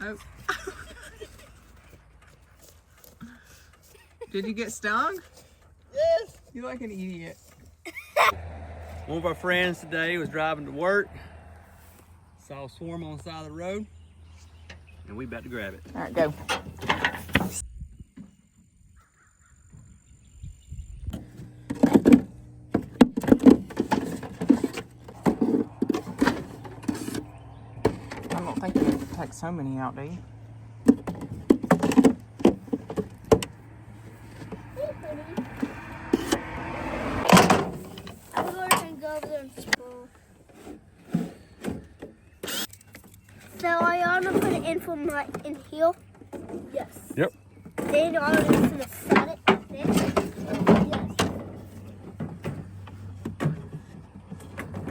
Oh. Did you get stung? Yes. You're like an idiot. One of our friends today was driving to work, saw a swarm on the side of the road, and we about to grab it. All right, go. I don't think you can take so many out, do you? I'm going to go over there and spool. So are y'all gonna put it in from like in here? Yes. Yep. Then y'all are just gonna set it like this? Yes.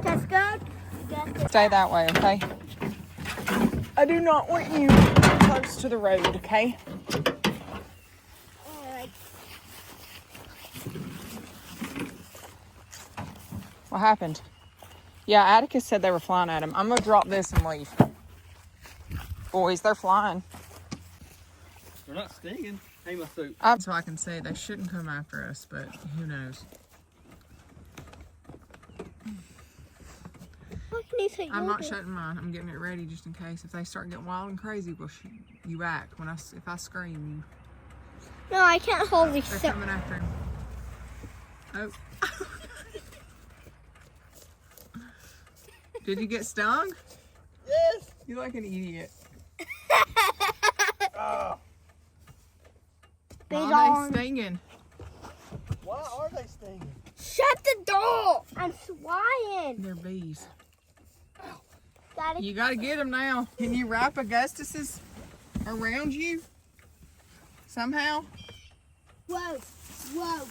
That's good? Stay that way, okay? I do not want you close to the road, okay? Alright. What happened? Yeah, Atticus said they were flying at him. I'm gonna drop this and leave. Boys, they're flying. They're not stinging. Hey, my suit. So I can say they shouldn't come after us, but who knows? I'm not shutting mine. I'm getting it ready just in case. If they start getting wild and crazy, well, you act. If I scream, No, I can't hold these. they're coming after him. Oh. Did you get stung? Yes. You're like an idiot. Oh. Why are they stinging? Why are they stinging? Shut the door! I'm flying. They're bees. Daddy. You gotta get them now. Can you wrap Augustus's around you? Somehow? Whoa, whoa.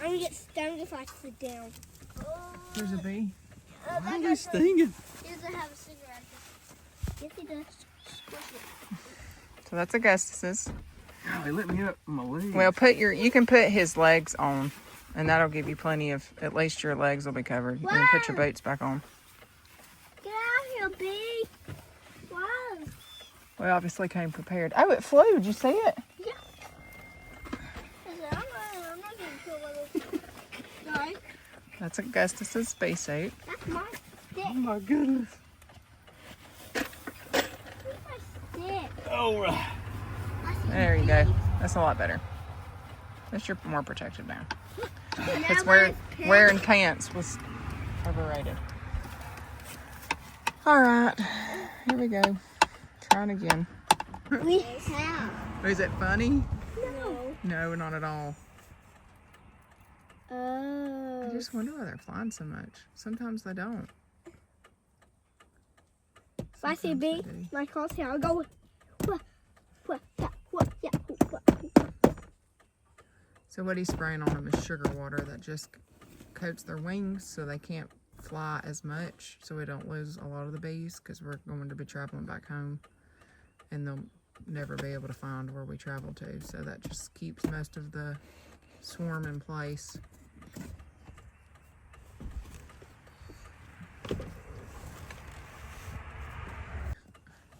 I'm gonna get stung if I sit down. There's a bee. Why are they stinging? He doesn't have a cigarette. Yes, he does. Squish it. So that's Augustus's. Oh, they lit me up in my legs. Well, you can put his legs on, and that'll give you plenty of, at least your legs will be covered. And then put your boots back on. Get out of here, bee. Wow. We obviously came prepared. Oh, it flew. Did you see it? Yeah. I'm not getting killed by this. No. That's Augustus's spacesuit. That's my stick. Oh my goodness. That's my stick. All right. There you go. That's a lot better. At least you're more protected now. Because wearing pants was overrated. All right, here we go. Trying again. We have. Is it funny? No. No, not at all. Oh. I just wonder why they're flying so much. Sometimes they don't. If I see a bee, my crosshair, I'll go. So what he's spraying on them is sugar water that just coats their wings so they can't fly as much, so we don't lose a lot of the bees, because we're going to be traveling back home and they'll never be able to find where we travel to. So that just keeps most of the swarm in place.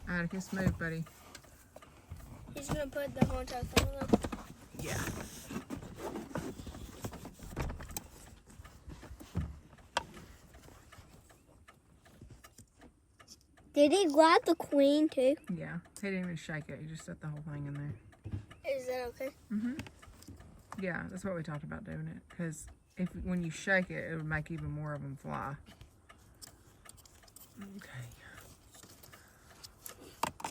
Atticus, move, buddy. He's gonna put the whole entire thing on them. Yeah. Did he grab the queen too? Yeah. He didn't even shake it. He just set the whole thing in there. Is that okay? Mm-hmm. Yeah, that's what we talked about doing it. Because when you shake it, it would make even more of them fly. Okay.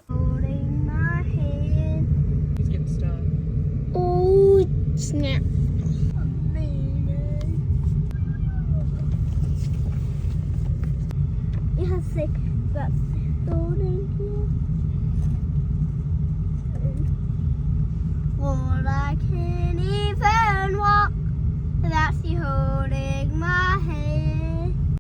Holding my hand. He's getting stung. Oh, snap. You have to say that.